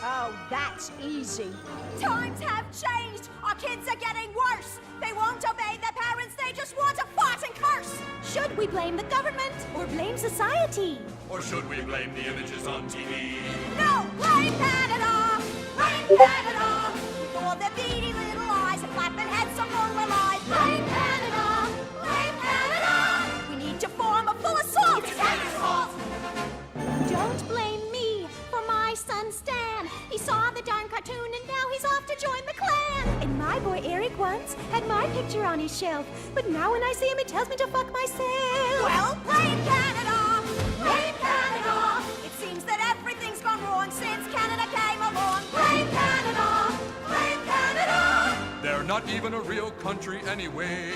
Oh, that's easy. Times have changed. Our kids are getting worse. They won't obey their parents. They just want to fart and curse. Should we blame the government or blame society? Or should we blame the images on TV? No, blame Canada. Blame Canada. With all their beady little eyes and flapping heads of full of lies. Blame Canada. Blame Canada. We need to form a full assault. It's Canada's fault. Don't blame me for my son Stan. He saw the darn cartoon and now he's off to join the clan. And my boy Eric once had my picture on his shelf, but now when I see him it tells me to fuck myself. Well, blame Canada. Blame Canada. It seems that everything's gone wrong since Canada came along. Blame Canada. Blame Canada. They're not even a real country anyway.